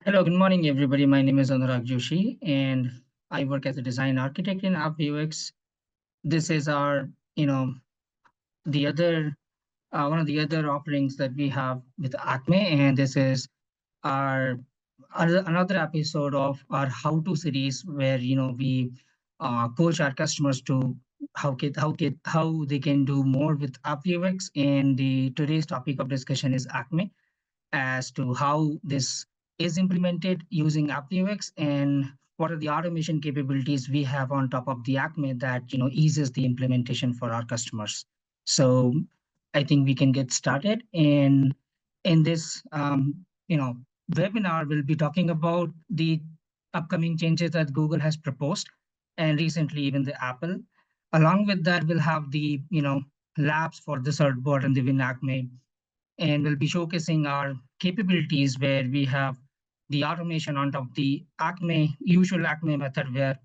Hello, good morning, everybody. My name is Anurag Joshi, and I work as a design architect in AppViewX. This is our, the other one of the other offerings that we have with ACME, and this is our another episode of our how-to series where we coach our customers to how they can do more with AppViewX. And the today's topic of discussion is ACME as to how this is implemented using AppViewX and what are the automation capabilities we have on top of the ACME that eases the implementation for our customers. So I think we can get started. And in this webinar, we'll be talking about the upcoming changes that Google has proposed, and recently even the Apple. Along with that, we'll have the labs for the certbot and the WinACME, and we'll be showcasing our capabilities where we have the automation on top of the ACME, usual ACME method where,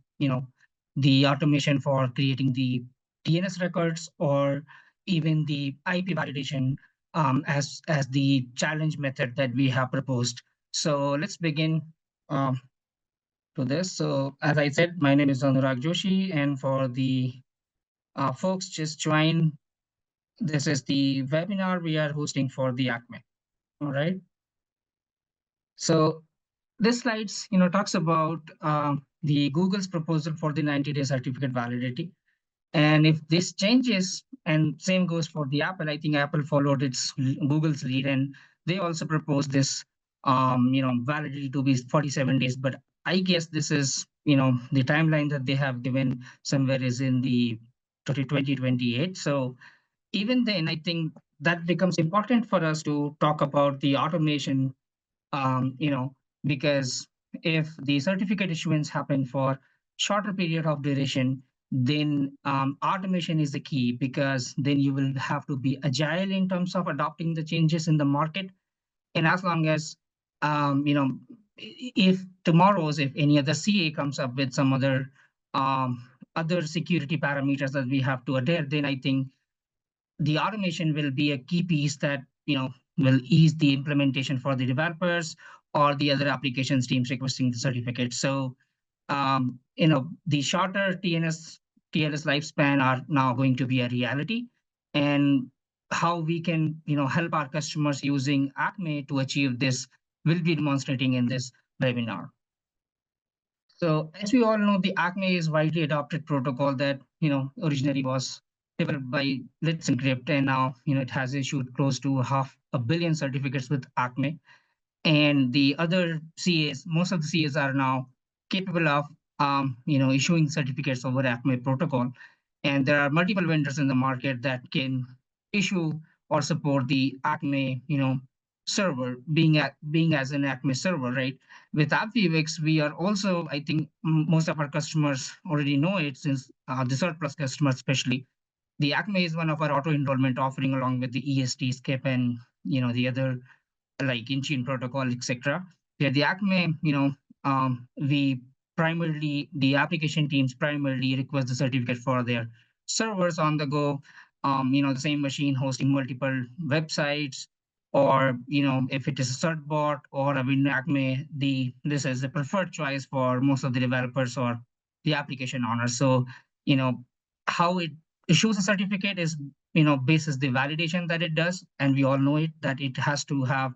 the automation for creating the DNS records or even the IP validation as the challenge method that we have proposed. So let's begin to this. So as I said, my name is Anurag Joshi, and for the folks just join, this is the webinar we are hosting for the ACME. All right. So this slides, talks about the Google's proposal for the 90-day certificate validity. And if this changes, and same goes for the Apple, I think Apple followed Google's lead, and they also proposed this, validity to be 47 days. But I guess this is, the timeline that they have given somewhere is in the 2028. So even then, I think that becomes important for us to talk about the automation, because if the certificate issuance happen for shorter period of duration, then automation is the key, because then you will have to be agile in terms of adopting the changes in the market. And as long as, if if any other CA comes up with some other security parameters that we have to adhere, then I think the automation will be a key piece that will ease the implementation for the developers or the other applications teams requesting the certificate. So the shorter TLS lifespan are now going to be a reality, and how we can help our customers using ACME to achieve this will be demonstrating in this webinar. So as we all know, the ACME is widely adopted protocol that originally was developed by Let's Encrypt, and now it has issued close to 500 million certificates with ACME. And the other CAs, most of the CAs are now capable of issuing certificates over ACME protocol. And there are multiple vendors in the market that can issue or support the ACME server, being as an ACME server, right? With AppViewX, we are also, I think most of our customers already know it, since the surplus customers especially. The ACME is one of our auto enrollment offering, along with the EST, SCIP, and the other like in-chain protocol, etc. Where the ACME, the application teams primarily request the certificate for their servers on the go, the same machine hosting multiple websites, or if it is a certbot or a WinACME, this is the preferred choice for most of the developers or the application owners. So how it issues a certificate is basis the validation that it does, and we all know it that it has to have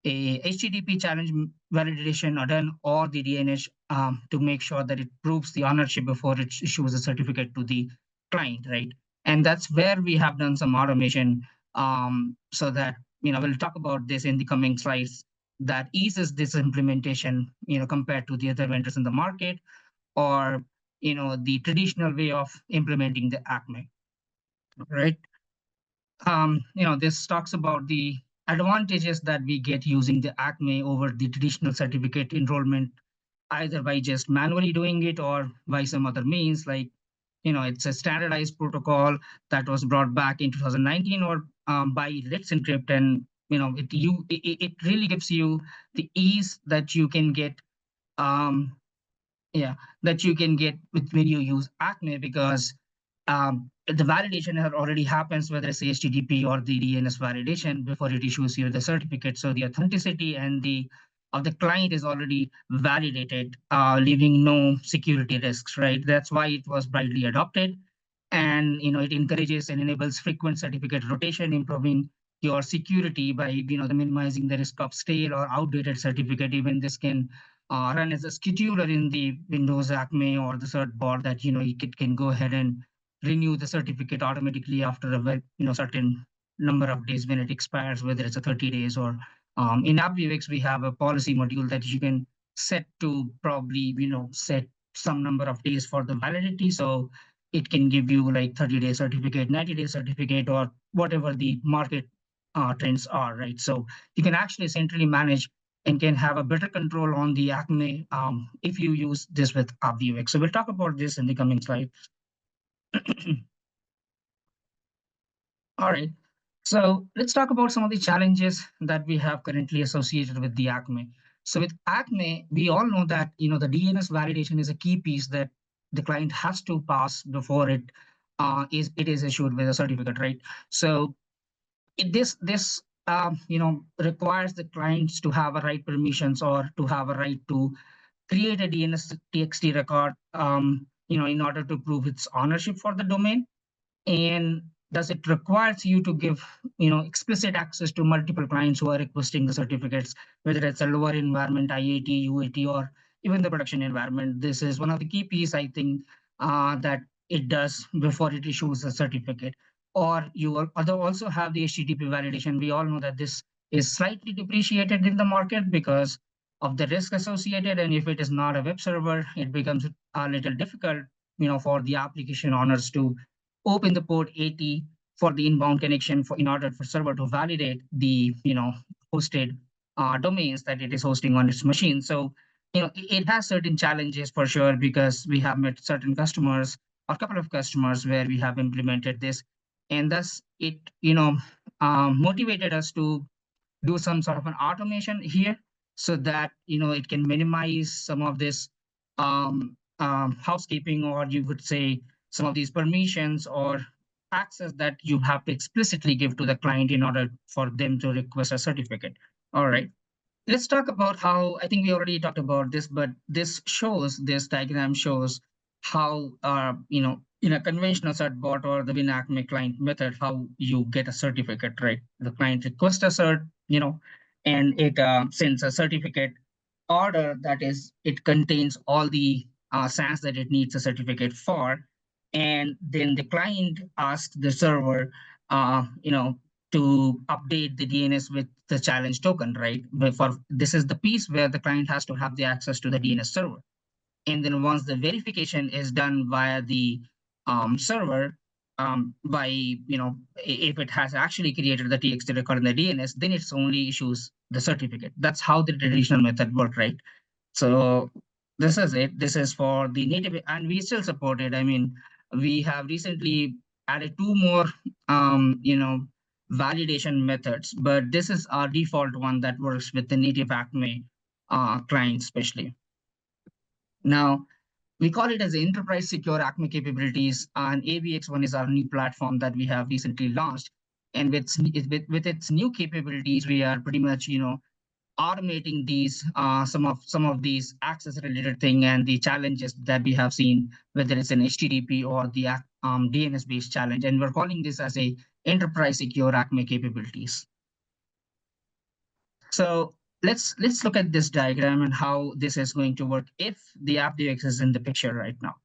a HTTP challenge validation or done, or the DNS to make sure that it proves the ownership before it issues a certificate to the client, right? And that's where we have done some automation, so that we'll talk about this in the coming slides, that eases this implementation compared to the other vendors in the market, or the traditional way of implementing the ACME, right? This talks about the advantages that we get using the ACME over the traditional certificate enrollment, either by just manually doing it or by some other means. Like, it's a standardized protocol that was brought back in 2019 or by Let's Encrypt, and it really gives you the ease that you can get, that you can get when you use ACME, because the validation already happens, whether it's HTTP or the DNS validation, before it issues you the certificate. So the authenticity and the of the client is already validated, leaving no security risks, right? That's why it was widely adopted. And it encourages and enables frequent certificate rotation, improving your security by minimizing the risk of stale or outdated certificate. Even this can run as a scheduler in the Windows ACME or the cert board, that it can go ahead and renew the certificate automatically after a certain number of days when it expires, whether it's a 30 days or in AppViewX we have a policy module that you can set to probably set some number of days for the validity. So it can give you like 30-day certificate, 90-day certificate, or whatever the market trends are, right? So you can actually centrally manage and can have a better control on the ACME if you use this with AppViewX. So we'll talk about this in the coming slide. All right. So let's talk about some of the challenges that we have currently associated with the ACME. So with ACME, we all know that the DNS validation is a key piece that the client has to pass before it is issued with a certificate, right? So this requires the clients to have a right permissions or to have a right to create a DNS TXT record, in order to prove its ownership for the domain. And does it requires you to give explicit access to multiple clients who are requesting the certificates, whether it's a lower environment, IAT, UAT, or even the production environment? This is one of the key pieces, I think, that it does before it issues a certificate. Or you also have the HTTP validation. We all know that this is slightly depreciated in the market because of the risk associated, and if it is not a web server, it becomes a little difficult for the application owners to open the port 80 for the inbound connection in order for server to validate the hosted domains that it is hosting on its machine. So it has certain challenges for sure, because we have met certain customers, or a couple of customers, where we have implemented this, and thus it motivated us to do some sort of an automation here, so that it can minimize some of this housekeeping, or you would say some of these permissions or access that you have to explicitly give to the client in order for them to request a certificate. All right. Let's talk about how, I think we already talked about this, but this diagram shows how, in a conventional cert bot or the WinACME client method, how you get a certificate, right? The client requests a cert, and it sends a certificate order, that is, it contains all the SANs that it needs a certificate for. And then the client asks the server, to update the DNS with the challenge token, right? This is the piece where the client has to have the access to the DNS server. And then once the verification is done via the server, if it has actually created the TXT record in the DNS, then it's only issues the certificate. That's how the traditional method worked, right? So this is it. This is for the native, and we still support it. I mean, we have recently added 2 more, validation methods, but this is our default one that works with the native ACME client, especially. Now, we call it as enterprise secure ACME capabilities, and AVX one is our new platform that we have recently launched. And with its new capabilities, we are pretty much, automating these some of these access related thing and the challenges that we have seen, whether it's an HTTP or the DNS based challenge, and we're calling this as a enterprise secure ACME capabilities. So let's look at this diagram and how this is going to work if the AppViewX is in the picture right now.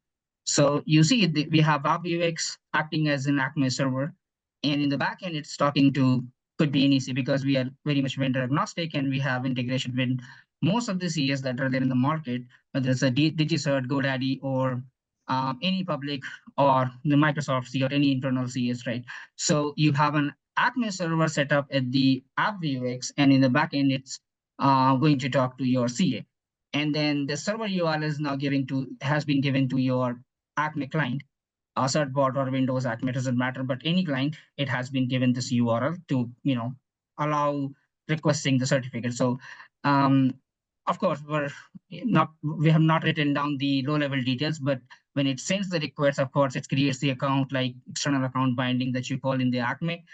So you see we have AppViewX acting as an ACME server, and in the backend it's talking to, could be NEC, because we are very much vendor agnostic, and we have integration with most of the CS that are there in the market, whether it's a DigiCert, GoDaddy, or any public, or the Microsoft C, or any internal CS, right? So you have an ACME server set up at the AppViewX, and in the backend it's going to talk to your CA. And then the server URL is now has been given to your ACME client, certbot or Windows ACME, doesn't matter, but any client, it has been given this URL to allow requesting the certificate. So of course we have not written down the low level details, but when it sends the request, of course it creates the account, like external account binding that you call in the ACME.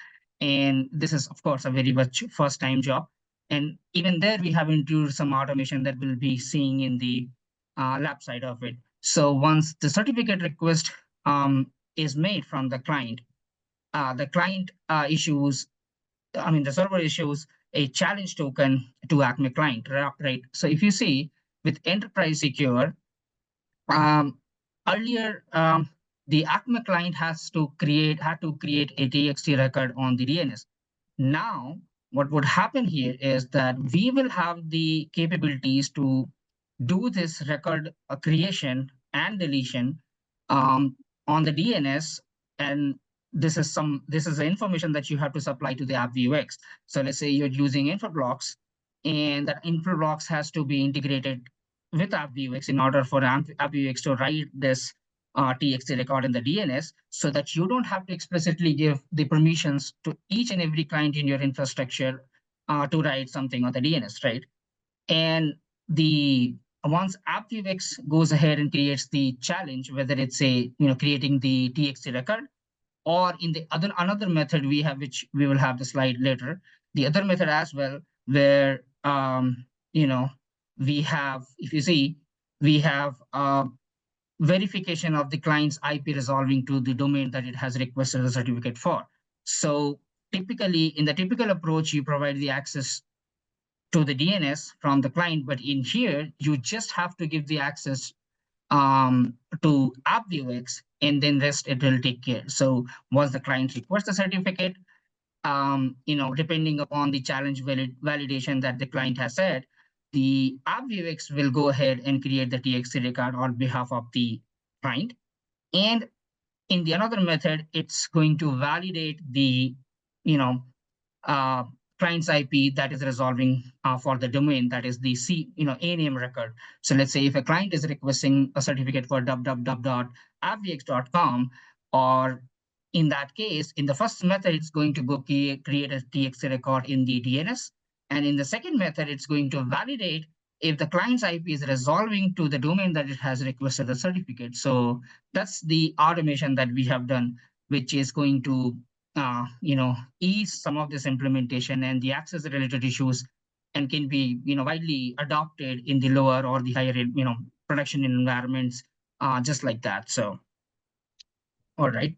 And this is of course a very much first time job. And even there, we have introduced some automation that we'll be seeing in the lab side of it. So once the certificate request is made from the client issues, the server issues a challenge token to ACME client, right? So if you see with Enterprise Secure, earlier, the ACME client had to create a TXT record on the DNS. Now, what would happen here is that we will have the capabilities to do this record creation and deletion on the DNS, and this is the information that you have to supply to the AppViewX. So let's say you're using InfoBlocks, and that InfoBlocks has to be integrated with AppViewX in order for AppViewX to write this TXT record in the DNS, so that you don't have to explicitly give the permissions to each and every client in your infrastructure to write something on the DNS, right? And once AppViewX goes ahead and creates the challenge, whether it's creating the TXT record, or in the another method we have, which we will have the slide later, the other method as well, where we have, if you see, we have verification of the client's IP resolving to the domain that it has requested a certificate for. So typically, in the typical approach, you provide the access to the DNS from the client, but in here, you just have to give the access to AppViewX, and then rest it will take care. So once the client requests the certificate, depending upon the challenge validation that the client has said, the AppViewX will go ahead and create the TXT record on behalf of the client. And in the another method, it's going to validate the, client's IP that is resolving for the domain, that is the ANAME record. So let's say if a client is requesting a certificate for www.appvx.com, or in that case, in the first method, it's going to go create a TXT record in the DNS. And in the second method, it's going to validate if the client's IP is resolving to the domain that it has requested the certificate. So that's the automation that we have done, which is going to ease some of this implementation and the access related issues, and can be widely adopted in the lower or the higher production environments, just like that. So all right.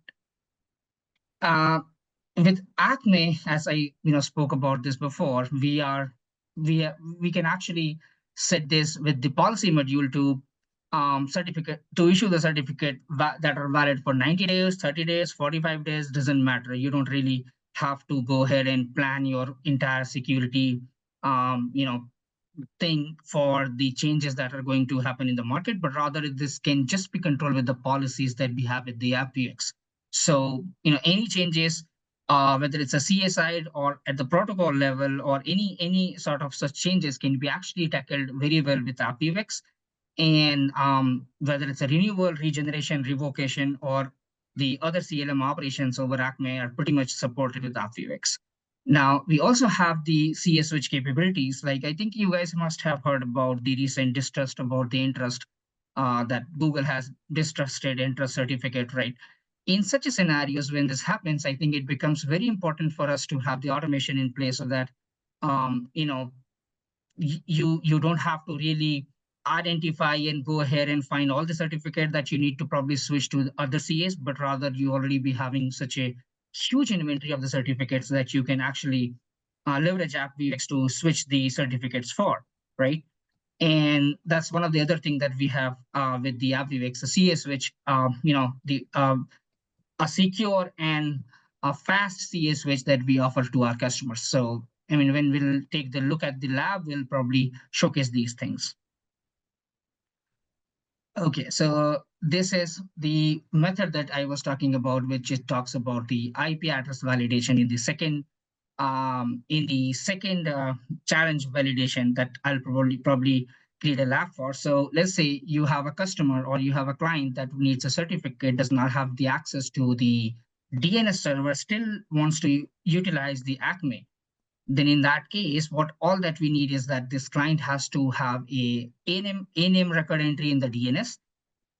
With ACME, as I spoke about this before, we can actually set this with the policy module to issue the certificate that are valid for 90 days, 30 days, 45 days, doesn't matter. You don't really have to go ahead and plan your entire security thing for the changes that are going to happen in the market, but rather this can just be controlled with the policies that we have with the AppViewX. So any changes, whether it's a CA side or at the protocol level, or any sort of such changes, can be actually tackled very well with AppViewX. And whether it's a renewal, regeneration, revocation, or the other CLM operations over ACME are pretty much supported with AppViewX. Now, we also have the CA switch capabilities. Like, I think you guys must have heard about the recent distrust about the interest that Google has distrusted interest certificate, right? In such a scenarios, when this happens, I think it becomes very important for us to have the automation in place, so that you don't have to really identify and go ahead and find all the certificate that you need to probably switch to other CAs, but rather you already be having such a huge inventory of the certificates that you can actually leverage AppViewX to switch the certificates for, right? And that's one of the other things that we have with the AppViewX, the CA switch, a secure and a fast CA switch that we offer to our customers. So, when we'll take the look at the lab, we'll probably showcase these things. Okay, so this is the method that I was talking about, which it talks about the IP address validation in the second challenge validation that I'll probably create a lab for. So let's say you have a customer or you have a client that needs a certificate, does not have the access to the DNS server, still wants to utilize the ACME. Then in that case, all that we need is that this client has to have a ANAME record entry in the DNS.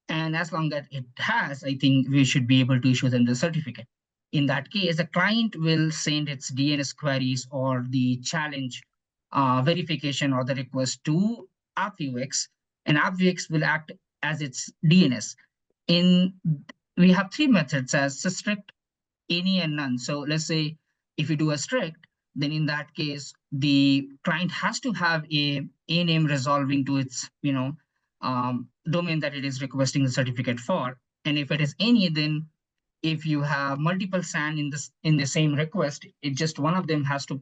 And as long as it has, I think we should be able to issue them the certificate. In that case, the client will send its DNS queries or the challenge verification or the request to AppViewX, and AppViewX will act as its DNS. We have three methods as strict, any, and none. So let's say if you do a strict, then in that case, the client has to have a name resolving to its domain that it is requesting the certificate for. And if it is any, then if you have multiple SAN in the same request, it just one of them has to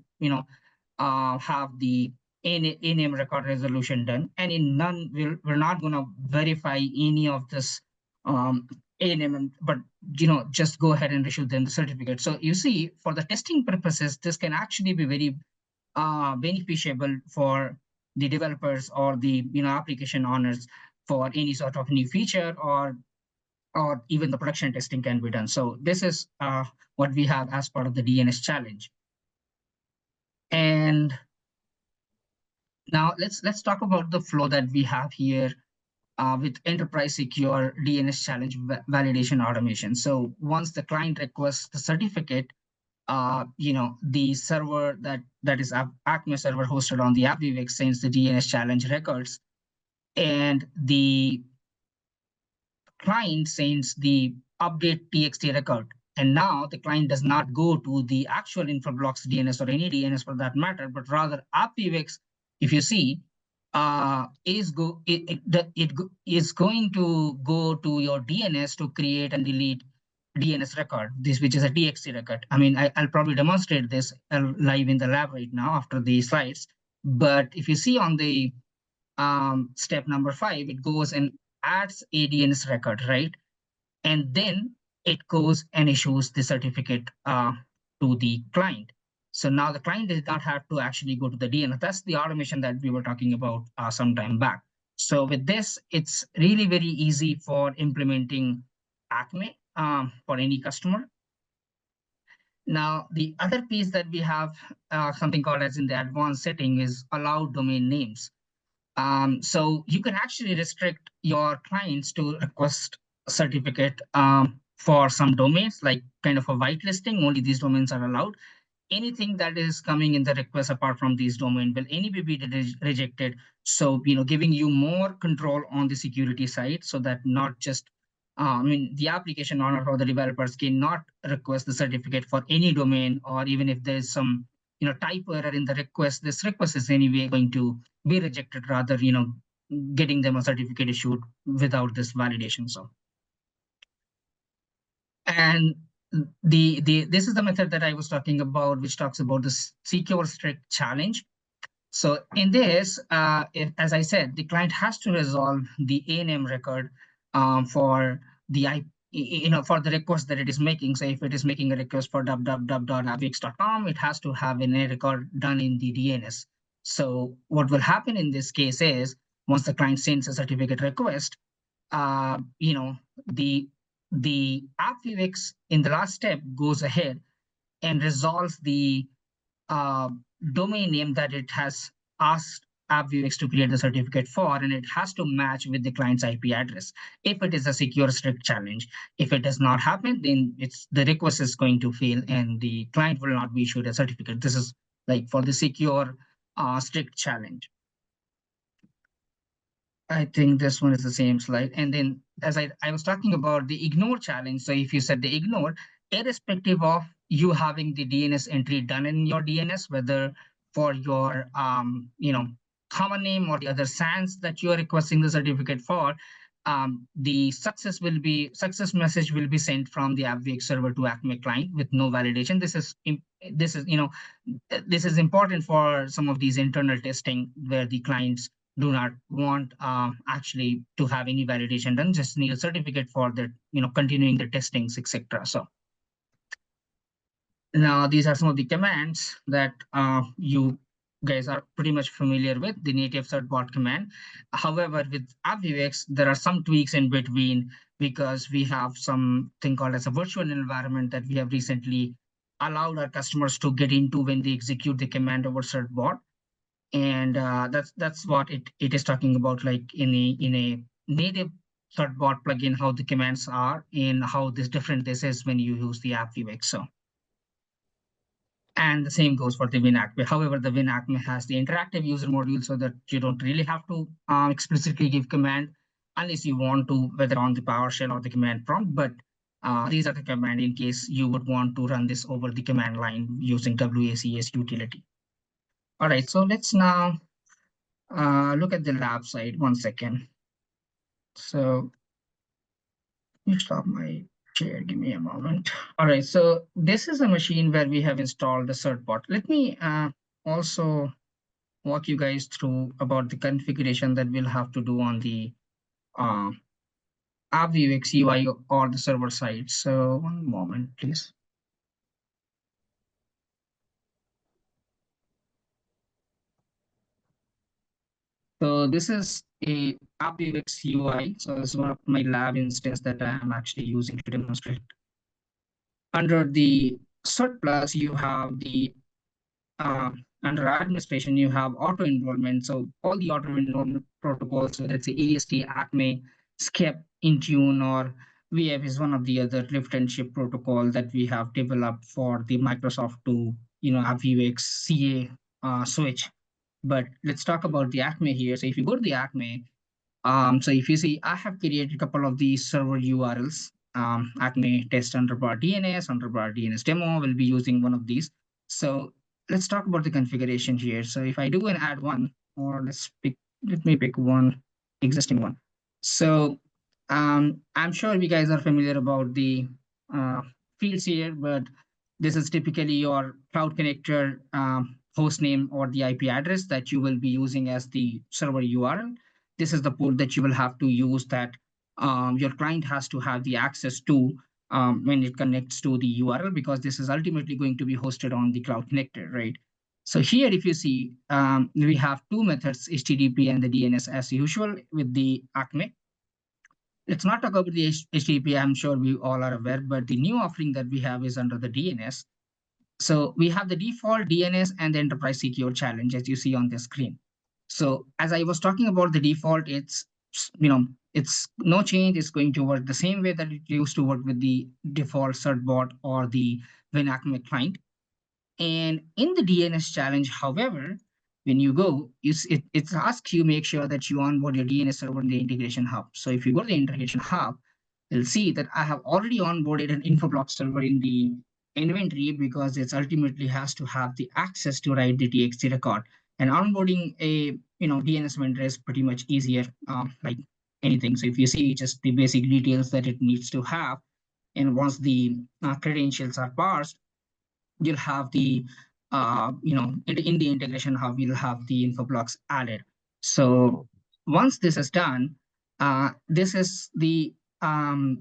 have the a name record resolution done. And in none, we're not going to verify any of this a name, but just go ahead and issue them the certificate. So you see, for the testing purposes, this can actually be very beneficial for the developers or the application owners for any sort of new feature, or even the production testing can be done. So this is what we have as part of the DNS challenge. And now let's talk about the flow that we have here with enterprise secure DNS challenge validation automation. So once the client requests the certificate, the server that is ACME server hosted on the AppViewX sends the DNS challenge records, and the client sends the update TXT record. And now the client does not go to the actual Infoblox DNS or any DNS for that matter, but rather AppViewX, if you see, is going to go to your DNS to create and delete DNS record, which is a TXT record. I mean, I'll probably demonstrate this live in the lab right now after the slides. But if you see on the step number 5, it goes and adds a DNS record, right? And then it goes and issues the certificate to the client. So now the client does not have to actually go to the DNS. That's the automation that we were talking about some time back. So with this, it's really very easy for implementing ACME for any customer. Now, the other piece that we have something called as in the advanced setting is allow domain names. So you can actually restrict your clients to request a certificate for some domains, like kind of a whitelisting. Only these domains are allowed. Anything that is coming in the request apart from these domain will anyway be rejected. So, giving you more control on the security side, so that not just, the application owner or the developers cannot request the certificate for any domain, or even if there's some, typo error in the request, this request is anyway going to be rejected, rather, getting them a certificate issued without this validation. So, and this is the method that I was talking about, which talks about the secure strict challenge. So in this, as I said, the client has to resolve the A-name record for the for the request that it is making. So if it is making a request for www.avx.com, it has to have an A record done in the DNS. So what will happen in this case is, once the client sends a certificate request, the AppViewX in the last step goes ahead and resolves the domain name that it has asked AppViewX to create the certificate for, and it has to match with the client's IP address if it is a secure strict challenge. If it does not happen, then the request is going to fail and the client will not be issued a certificate. This is like for the secure strict challenge. I think this one is the same slide. And then as I was talking about the ignore challenge. So if you set the ignore, irrespective of you having the DNS entry done in your DNS, whether for your common name or the other SANs that you are requesting the certificate for, the success message will be sent from the AppViewX server to ACME client with no validation. This is important for some of these internal testing where the clients do not want actually to have any validation done, just need a certificate for the continuing the testings, etc. So now these are some of the commands that you guys are pretty much familiar with, the native certbot command. However, with AppViewX, there are some tweaks in between, because we have something called as a virtual environment that we have recently allowed our customers to get into when they execute the command over certbot. And that's what it is talking about, like in a native certbot plugin, how the commands are and how different this is when you use the AppViewX. So And the same goes for the WinAcme. However, the WinAcme has the interactive user module so that you don't really have to explicitly give command unless you want to, whether on the PowerShell or the command prompt. But these are the command in case you would want to run this over the command line using WACS utility. All right, so let's now look at the lab side. 1 second. So let me stop my share. Give me a moment. All right, so this is a machine where we have installed the certbot. Let me also walk you guys through about the configuration that we'll have to do on the uh, AppViewX UI or the server side. So 1 moment, please. So this is a AppViewX UI. So this is one of my lab instance that I am actually using to demonstrate. Under the Cert Plus, you have the under administration, you have auto enrollment. So all the auto enrollment protocols, whether it's AST, ACME, SCEP, Intune, or VF is one of the other lift and shift protocol that we have developed for the Microsoft to, AppViewX CA switch. But let's talk about the ACME here. So if you go to the ACME, so if you see, I have created a couple of these server URLs. Acme test underbar DNS, underbar DNS demo. We'll be using one of these. So let's talk about the configuration here. So if I do an add one, or let me pick one existing one. So I'm sure you guys are familiar about the fields here, but this is typically your cloud connector host name or the IP address that you will be using as the server URL. This is the port that you will have to use that your client has to have the access to when it connects to the URL, because this is ultimately going to be hosted on the cloud connector, right? So here, if you see, we have two methods, HTTP and the DNS as usual with the ACME. Let's not talk about the HTTP. I'm sure we all are aware, but the new offering that we have is under the DNS. So we have the default DNS and the enterprise secure challenge, as you see on the screen. So as I was talking about the default, it's no change. It's going to work the same way that it used to work with the default certbot or the WinAcme client. And in the DNS challenge, however, when you go, it asks you make sure that you onboard your DNS server in the integration hub. So if you go to the integration hub, you'll see that I have already onboarded an infoblox server in the inventory because it ultimately has to have the access to write the TXT record. And onboarding a DNS vendor is pretty much easier, like anything. So if you see just the basic details that it needs to have, and once the credentials are parsed, you'll have the in the integration hub, you'll have the infoblox added. So once this is done, this is the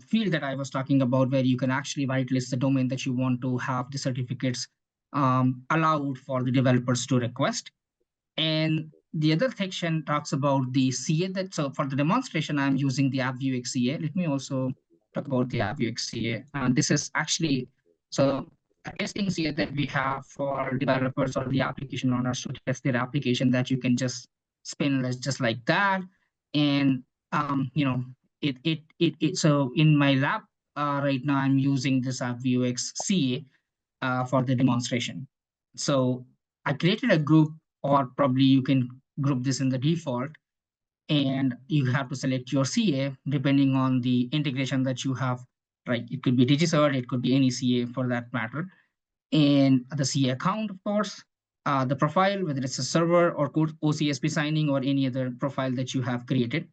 field that I was talking about, where you can actually whitelist the domain that you want to have the certificates allowed for the developers to request. And the other section talks about the CA. So for the demonstration, I'm using the AppViewX CA. Let me also talk about the AppViewX CA. This is actually a testing CA that we have for developers or the application owners to test their application, that you can just spin just like that. And so in my lab right now, I'm using this AppViewX CA for the demonstration. So I created a group, or probably you can group this in the default, and you have to select your CA depending on the integration that you have, right? It could be DigiCert, it could be any CA for that matter. And the CA account, of course, the profile, whether it's a server or OCSP signing or any other profile that you have created,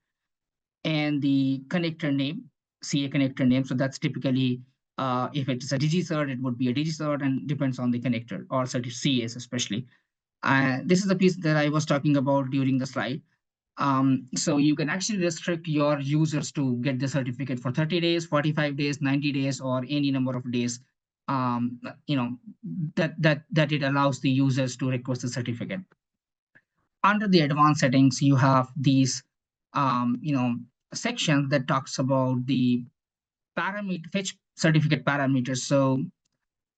and the connector name, CA connector name. So that's typically, if it's a DigiCert, it would be a DigiCert, and depends on the connector or CAs especially. This is the piece that I was talking about during the slide. So you can actually restrict your users to get the certificate for 30 days, 45 days, 90 days, or any number of days, that it allows the users to request the certificate. Under the advanced settings, you have these, sections that talks about the fetch certificate parameters. So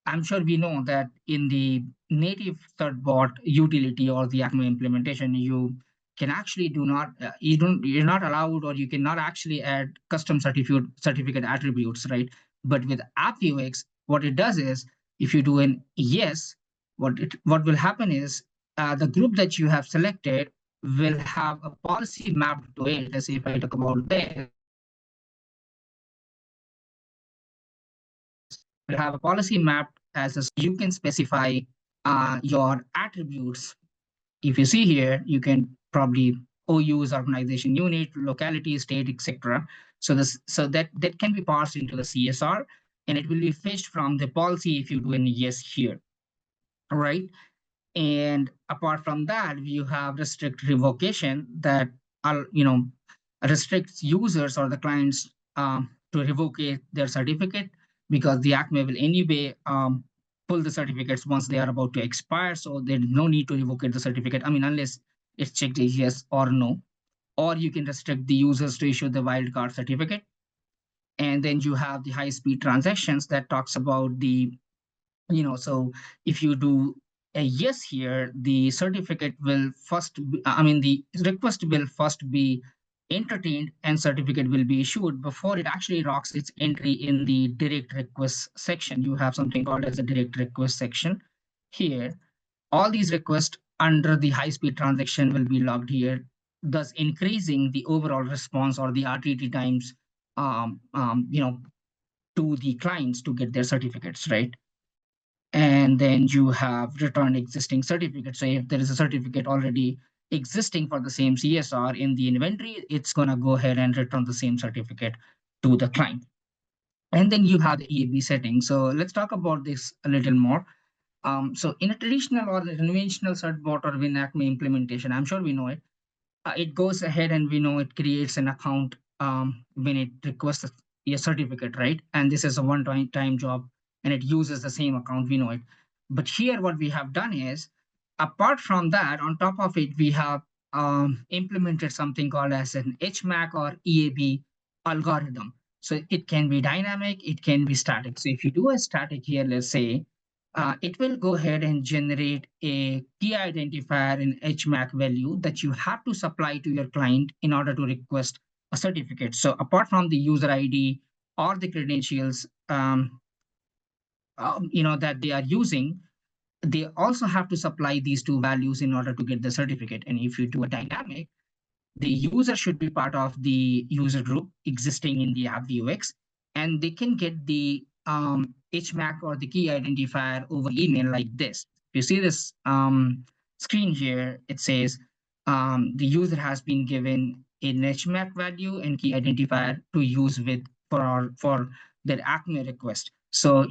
I'm sure we know that in the native certbot utility or the ACME implementation, you can actually you're not allowed, or you cannot actually add custom certificate attributes, right? But with AppViewX, what it does is, if you do an yes, what will happen is the group that you have selected will have a policy mapped to it. Let's say if I talk about this, will have a policy mapped as a, you can specify your attributes. If you see here, you can probably OUs, organization unit, locality, state, etc. So that can be parsed into the CSR, and it will be fetched from the policy if you do any yes here. All right. And apart from that, you have restrict revocation that are, restricts users or the clients to revoke their certificate, because the ACME will anyway pull the certificates once they are about to expire. So there's no need to revoke the certificate. I mean, unless it's checked as yes or no. Or you can restrict the users to issue the wildcard certificate. And then you have the high-speed transactions that talks about the, so if you do a yes here, the certificate will first, the request will first be entertained and certificate will be issued before it actually rocks its entry in the direct request section. You have something called as a direct request section here. All these requests under the high-speed transaction will be logged here, thus increasing the overall response or the RTT times, to the clients to get their certificates, right? And then you have return existing certificates. So if there is a certificate already existing for the same CSR in the inventory, it's going to go ahead and return the same certificate to the client. And then you have the EAB setting. So let's talk about this a little more. So in a traditional or the conventional certbot or WinAcme implementation, I'm sure we know it, it goes ahead and we know it creates an account when it requests a certificate, right? And this is a one-time job and it uses the same account, we know it. But here what we have done is, apart from that, on top of it, we have implemented something called as an HMAC or EAB algorithm. So it can be dynamic, it can be static. So if you do a static here, let's say, it will go ahead and generate a key identifier in HMAC value that you have to supply to your client in order to request a certificate. So apart from the user ID or the credentials, that they are using, they also have to supply these two values in order to get the certificate. And if you do a dynamic, the user should be part of the user group existing in the AppViewX, and they can get the HMAC or the key identifier over email like this. If you see this screen here, it says the user has been given an HMAC value and key identifier to use with for their ACME request. So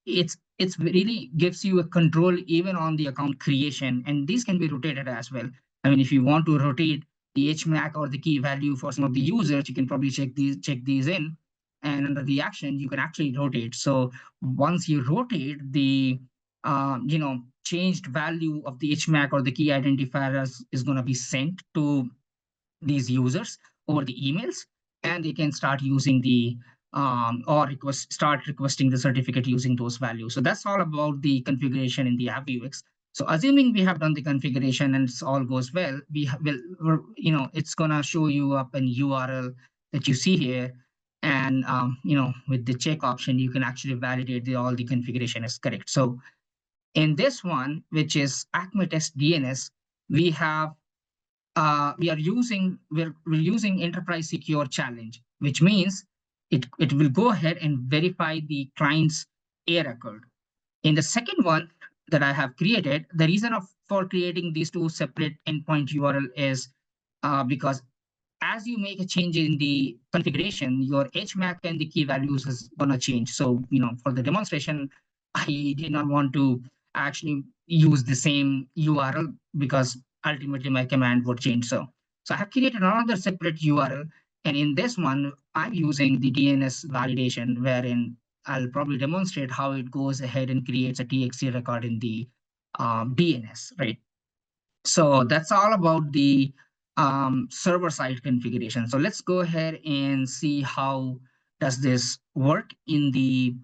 it's really gives you a control even on the account creation, and these can be rotated as well. I mean, if you want to rotate the HMAC or the key value for some of the users, you can probably check these in, and under the action, you can actually rotate. So once you rotate, the changed value of the HMAC or the key identifier is going to be sent to these users over the emails, and they can start using the or start requesting the certificate using those values. So that's all about the configuration in the AppViewX. So assuming we have done the configuration and it all goes well, it's gonna show you up an URL that you see here, and with the check option, you can actually validate all the configuration is correct. So in this one, which is ACME Test DNS, we have we're using enterprise secure challenge, which means it will go ahead and verify the client's A record. In the second one that I have created, the reason for creating these two separate endpoint URL is because as you make a change in the configuration, your HMAC and the key values is going to change. So, for the demonstration, I did not want to actually use the same URL because ultimately my command would change. So I have created another separate URL. And in this one, I'm using the DNS validation, wherein I'll probably demonstrate how it goes ahead and creates a TXT record in the DNS, right? So that's all about the server-side configuration. So let's go ahead and see how does this work in the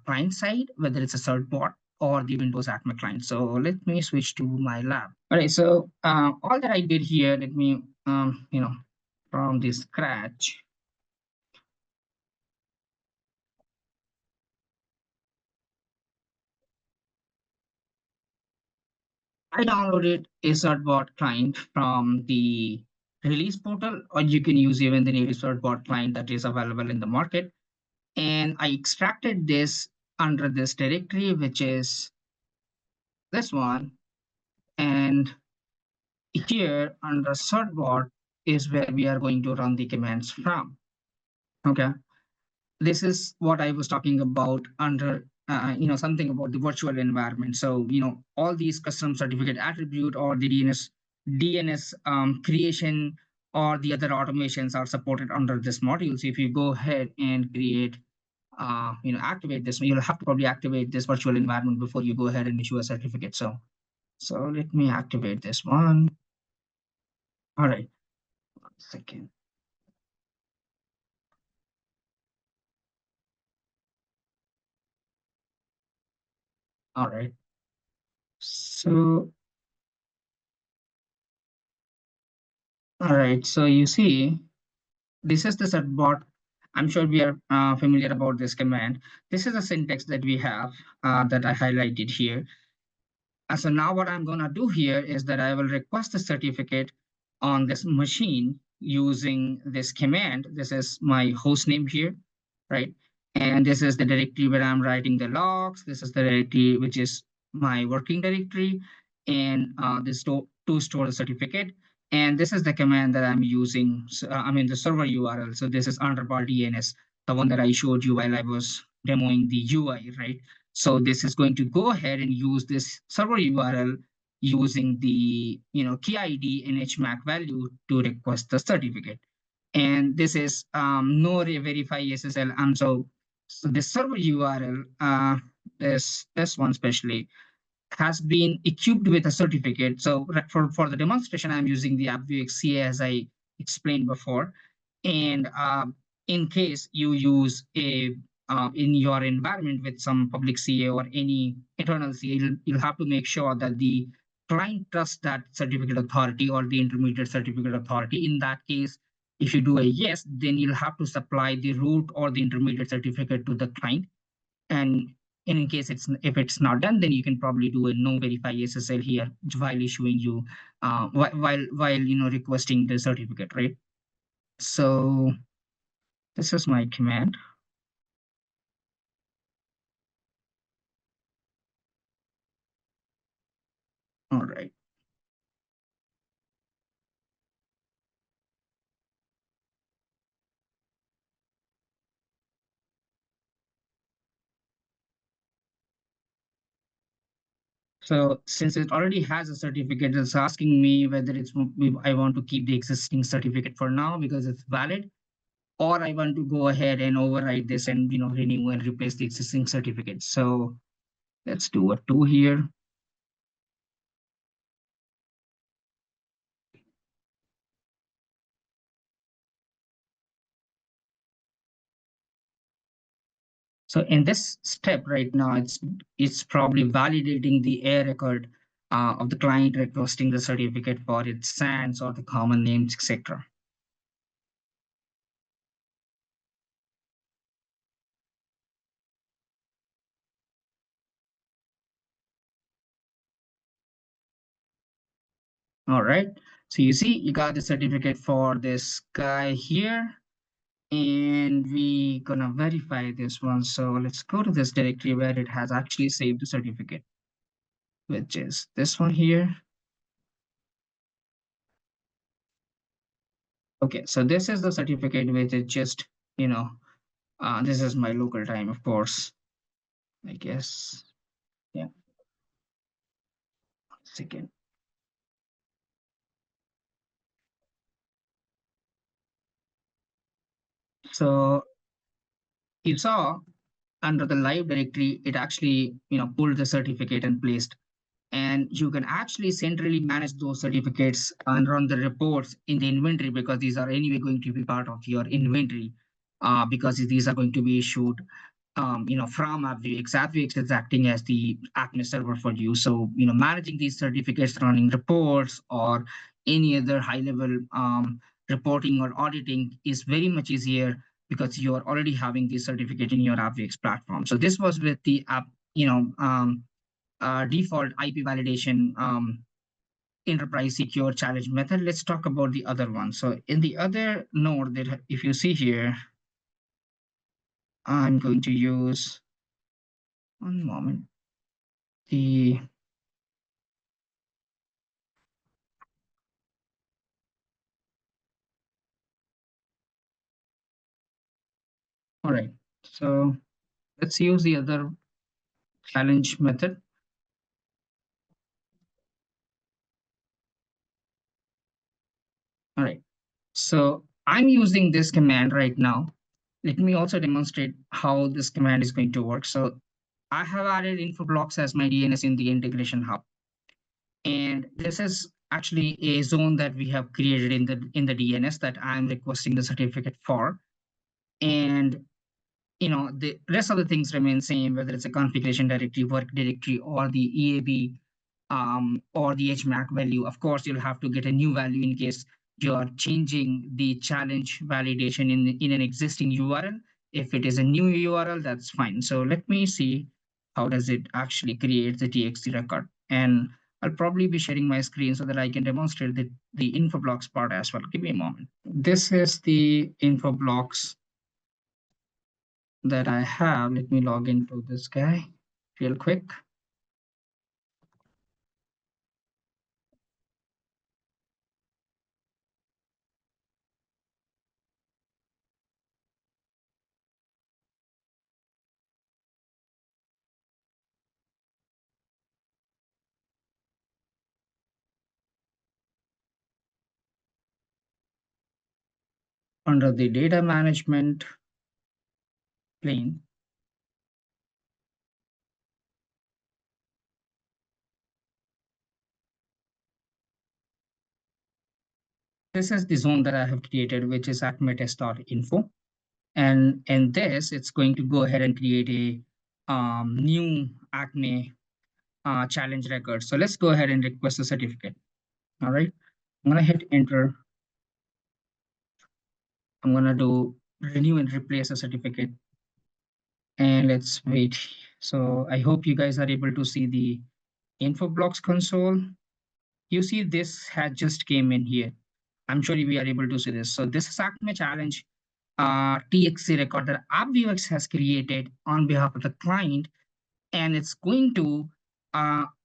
client side, whether it's a certbot or the Windows ACME client. So let me switch to my lab. All right, so all that I did here, let me, from the scratch. I downloaded a certbot client from the release portal, or you can use even the native certbot client that is available in the market. And I extracted this under this directory, which is this one. And here under certbot is where we are going to run the commands from. Okay. This is what I was talking about under, something about the virtual environment. So, all these custom certificate attribute or the DNS creation or the other automations are supported under this module. So if you go ahead and create, activate this, you'll have to probably activate this virtual environment before you go ahead and issue a certificate. So let me activate this one. All right, 1 second. All right. So, all right. So you see, this is the certbot. I'm sure we are familiar about this command. This is a syntax that we have that I highlighted here. So now what I'm going to do here is that I will request a certificate on this machine using this command. This is my host name here, right? And this is the directory where I'm writing the logs. This is the directory which is my working directory, and this to store the certificate. And this is the command that I'm using. So, the server URL. So this is underbar DNS, the one that I showed you while I was demoing the UI, right? So this is going to go ahead and use this server URL using the key ID and HMAC value to request the certificate. And this is no verify SSL. So the server URL, this one especially, has been equipped with a certificate. So for the demonstration, I'm using the AppViewX CA as I explained before. And in case you use a in your environment with some public CA or any internal CA, you'll have to make sure that the client trusts that certificate authority or the intermediate certificate authority. In that case, if you do a yes, then you'll have to supply the root or the intermediate certificate to the client. And in case if it's not done, then you can probably do a no verify SSL here while issuing you while requesting the certificate, right? So this is my command. All right. So since it already has a certificate, it's asking me whether I want to keep the existing certificate for now because it's valid, or I want to go ahead and override this and renew and replace the existing certificate. So let's do a 2 here. So in this step right now, it's probably validating the A record of the client requesting the certificate for its SANs or the common names, etc. All right. So you see, you got the certificate for this guy here, and we gonna verify this one. So let's go to this directory where it has actually saved the certificate, which is this one here. Okay, so this is the certificate which is just, this is my local time, of course, I guess. Yeah, 1 second. So you saw under the live directory, it actually, pulled the certificate and placed. And you can actually centrally manage those certificates and run the reports in the inventory because these are anyway going to be part of your inventory because these are going to be issued from AppViewX. AppViewX is acting as the ACME server for you. So, managing these certificates, running reports or any other high-level reporting or auditing is very much easier because you are already having this certificate in your AppViewX platform. So this was with the app, default IP validation enterprise secure challenge method. Let's talk about the other one. So in the other node that if you see here, I'm going to use one moment. The all right. So let's use the other challenge method. All right. So I'm using this command right now. Let me also demonstrate how this command is going to work. So I have added info blocks as my DNS in the integration hub. And this is actually a zone that we have created in the DNS that I'm requesting the certificate for. And the rest of the things remain same, whether it's a configuration directory, work directory, or the EAB or the HMAC value. Of course, you'll have to get a new value in case you're changing the challenge validation in an existing URL. If it is a new URL, that's fine. So let me see how does it actually create the TXT record. And I'll probably be sharing my screen so that I can demonstrate the info blocks part as well. Give me a moment. This is the info blocks that I have. Let me log into this guy real quick. Under the data management plane, this is the zone that I have created, which is acmetest.info. And in this, it's going to go ahead and create a new ACME challenge record. So let's go ahead and request a certificate. All right. I'm going to hit enter. I'm going to do renew and replace a certificate. And let's wait. So I hope you guys are able to see the info blocks console. You see this had just came in here. I'm sure we are able to see this. So this is ACME challenge TXT record that AppViewX has created on behalf of the client, and it's going to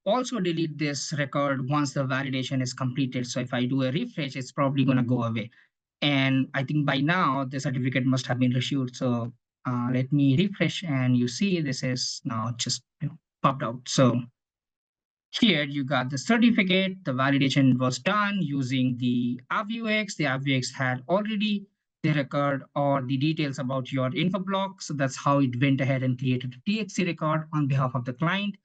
also delete this record once the validation is completed. So if I do a refresh, it's probably going to go away. And I think by now the certificate must have been issued. So let me refresh, and you see this is now just popped out. So here you got the certificate, the validation was done using the AVX. The AVX had already the record or the details about your info block. So that's how it went ahead and created a TXT record on behalf of the client.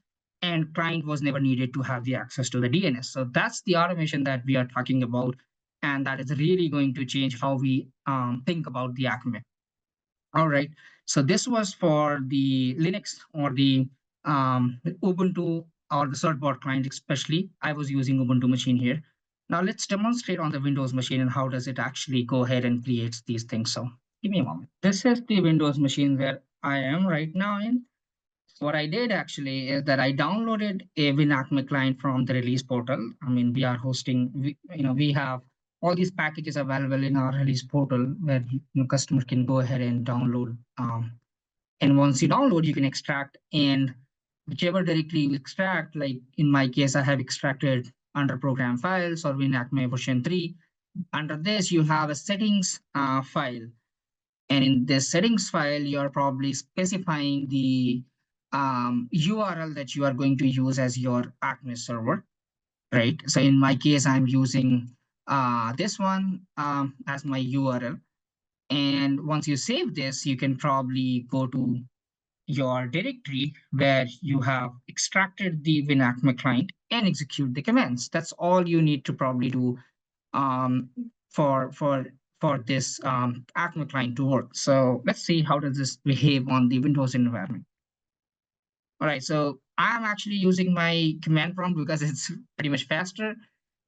And client was never needed to have the access to the DNS. So that's the automation that we are talking about. And that is really going to change how we think about the ACME. All right. So this was for the Linux or the Ubuntu or the certbot client, especially. I was using Ubuntu machine here. Now let's demonstrate on the Windows machine and how does it actually go ahead and create these things. So give me a moment. This is the Windows machine where I am right now in. So what I did actually is that I downloaded a WinAcme client from the release portal. I mean, we are hosting, we have all these packages available in our release portal where customer can go ahead and download. And once you download, you can extract, and whichever directory you extract, like in my case, I have extracted under program files or WinAcme version 3. Under this, you have a settings file. And in this settings file, you're probably specifying the URL that you are going to use as your ACME server, right? So in my case, I'm using this one as my URL. And once you save this, you can probably go to your directory where you have extracted the WinAcme client and execute the commands. That's all you need to probably do um, for this ACME client to work. So let's see how does this behave on the Windows environment. All right, so I'm actually using my command prompt because it's pretty much faster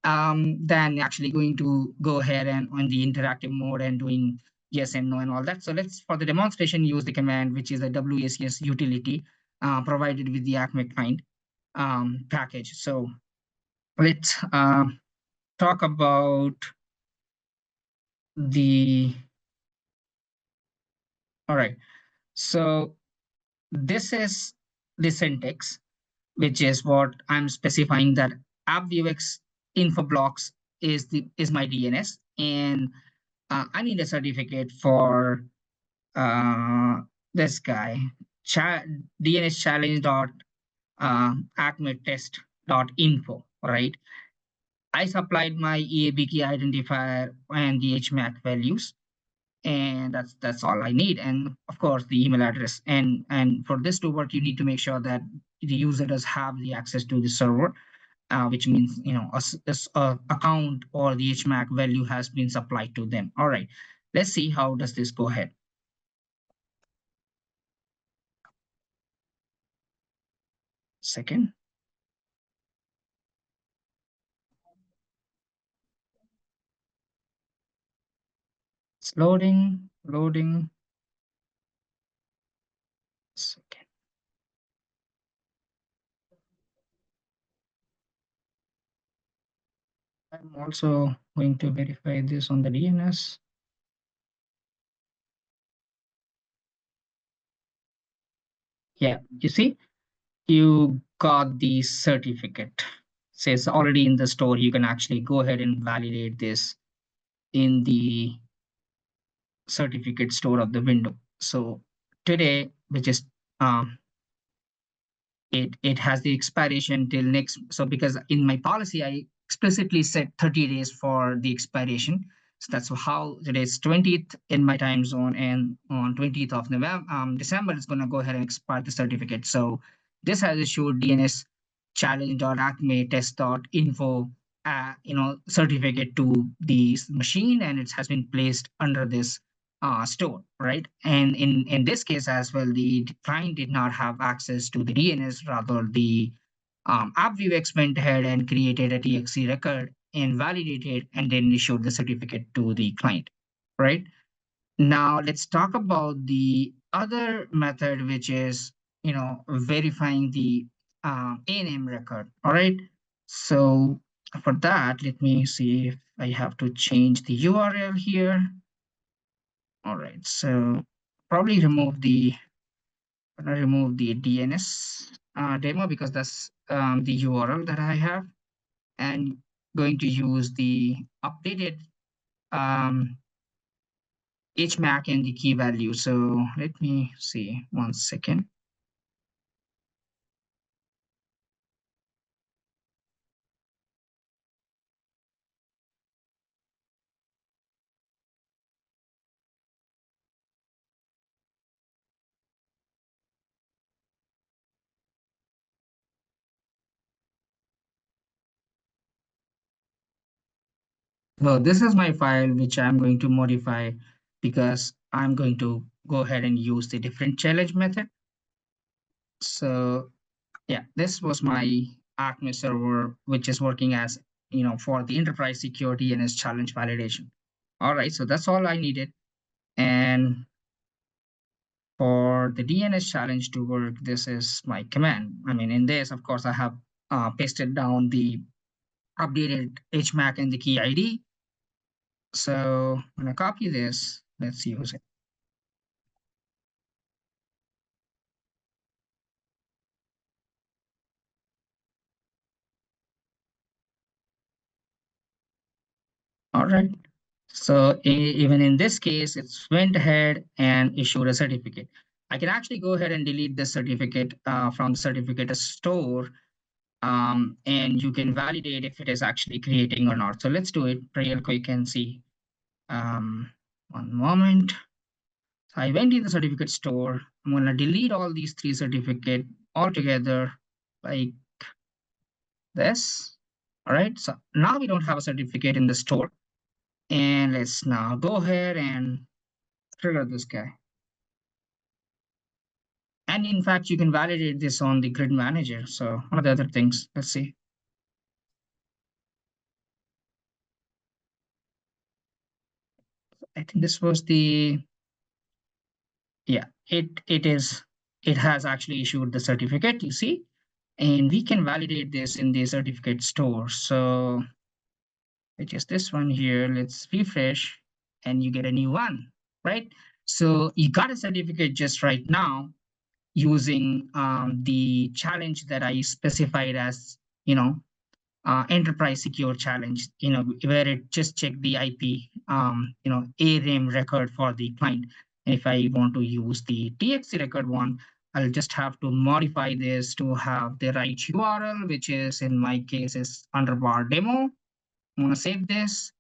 than actually going to go ahead and on the interactive mode and doing yes and no and all that. So let's, for the demonstration, use the command, which is a WACS utility provided with the ACME client. package. So let's talk about the, all right. So this is the syntax, which is what I'm specifying that AppViewX info blocks is my DNS, and I need a certificate for this guy, DNS challenge dot ACME test dot info. Right, I supplied my EAB key identifier and the HMAC values, and that's all I need, and of course the email address. And for this to work, you need to make sure that the user does have the access to the server, which means a account or the HMAC value has been supplied to them. All right, let's see how does this go ahead. Second, it's loading. Second, I'm also going to verify this on the DNS. Yeah, you see, you got the certificate. Says already in the store. You can actually go ahead and validate this in the certificate store of the window. So today, which is it has the expiration till next. So because in my policy I explicitly set 30 days for the expiration, so that's how today's 20th in my time zone, and on 20th of November, December, it's going to go ahead and expire the certificate. So this has issued DNS challenge.acme test.info certificate to the machine, and it has been placed under this store, right? And in this case as well, the client did not have access to the DNS. Rather, the AppViewX went ahead and created a TXT record and validated, and then issued the certificate to the client, right? Now let's talk about the other method, which is verifying the ANM record. All right. So for that, let me see if I have to change the URL here. All right, so probably remove the DNS demo, because that's the URL that I have, and going to use the updated HMAC and the key value. So let me see 1 second. So this is my file, which I'm going to modify because I'm going to go ahead and use the different challenge method. So yeah, this was my ACME server, which is working as, for the enterprise security and its challenge validation. All right, so that's all I needed. And for the DNS challenge to work, this is my command. I mean, in this, of course, I have pasted down the updated HMAC and the key ID. So I'm gonna copy this. Let's use it. All right. So even in this case, it's went ahead and issued a certificate. I can actually go ahead and delete the certificate from the certificate store, and you can validate if it is actually creating or not. So let's do it real quick and see. One moment. So I went in the certificate store. I'm going to delete all these 3 certificates altogether like this. All right. So now we don't have a certificate in the store. And let's now go ahead and trigger this guy. And in fact, you can validate this on the grid manager. So one of the other things, let's see. I think this was the, yeah, it has actually issued the certificate, you see. And we can validate this in the certificate store. So which is this one here. Let's refresh and you get a new one, right? So you got a certificate just right now using the challenge that I specified as, enterprise secure challenge, where it just check the IP, ARIM record for the client. And if I want to use the TXT record one, I'll just have to modify this to have the right URL, which is in my case is underbar demo. I'm gonna save this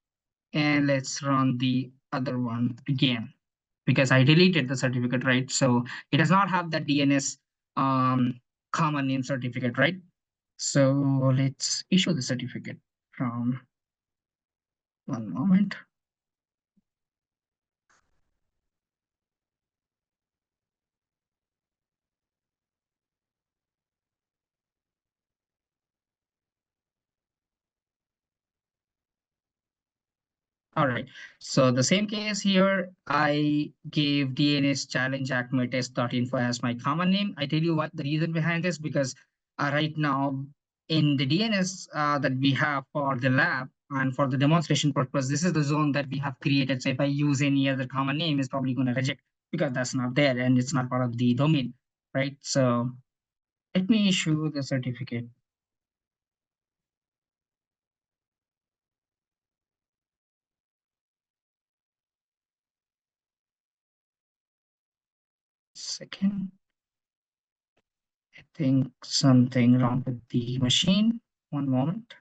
and let's run the other one again because I deleted the certificate, right? So it does not have the DNS common name certificate, right? So let's issue the certificate from one moment. All right. So the same case here, I gave DNS challenge ACME test.info as my common name. I tell you what the reason behind this because right now in the DNS that we have for the lab and for the demonstration purpose, this is the zone that we have created. So if I use any other common name, it's probably going to reject because that's not there and it's not part of the domain, right? So let me issue the certificate. Second. I think something wrong with the machine. One moment.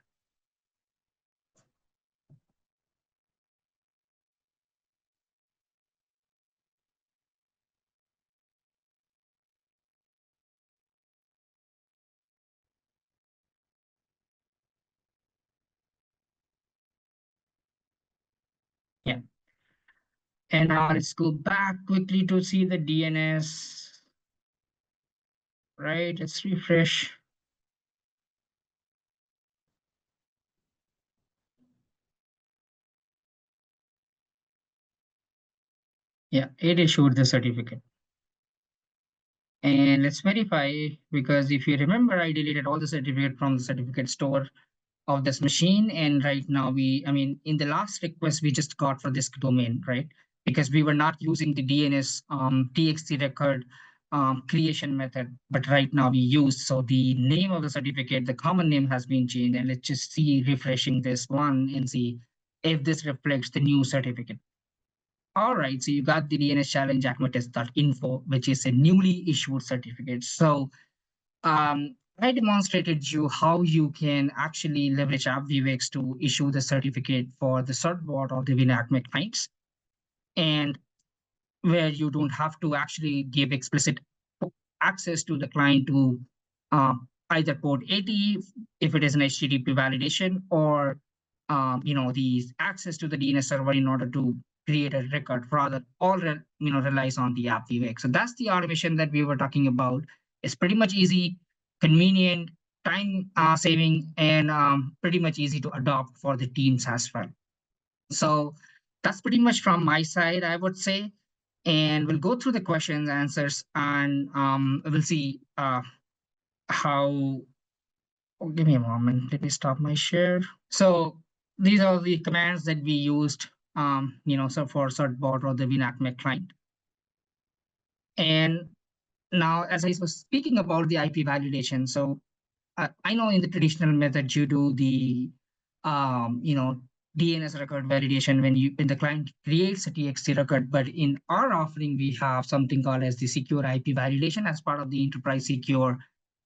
Yeah. And now let's go back quickly to see the DNS. Right. Let's refresh. Yeah, it issued the certificate. And let's verify because if you remember, I deleted all the certificate from the certificate store of this machine. And right now in the last request we just got for this domain, right? Because we were not using the DNS TXT record creation method, but right now we use. So the name of the certificate, the common name has been changed. And let's just see, refreshing this one and see if this reflects the new certificate. All right, so you got the DNS challenge acmetest.info, which is a newly issued certificate. So I demonstrated you how you can actually leverage AppViewX to issue the certificate for the certbot or the WinACME clients, and where you don't have to actually give explicit access to the client to uh, either port 80 if it is an HTTP validation or the access to the DNS server in order to create a record. Rather, all relies on the AppViewX. So that's the automation that we were talking about. It's pretty much easy, convenient, time saving, and pretty much easy to adopt for the teams as well. So that's pretty much from my side, I would say. And we'll go through the questions, answers, and we'll see how. Oh, give me a moment. Let me stop my share. So these are the commands that we used, so for certbot or the WinACME client. And now, as I was speaking about the IP validation, so I know in the traditional method you do the DNS record validation when the client creates a TXT record, but in our offering we have something called as the secure IP validation as part of the enterprise secure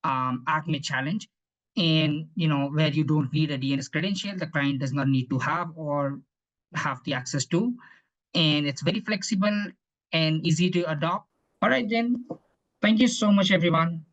ACME challenge, and where you don't need a DNS credential, the client does not need to have or have the access to, and it's very flexible and easy to adopt. All right then, thank you so much everyone.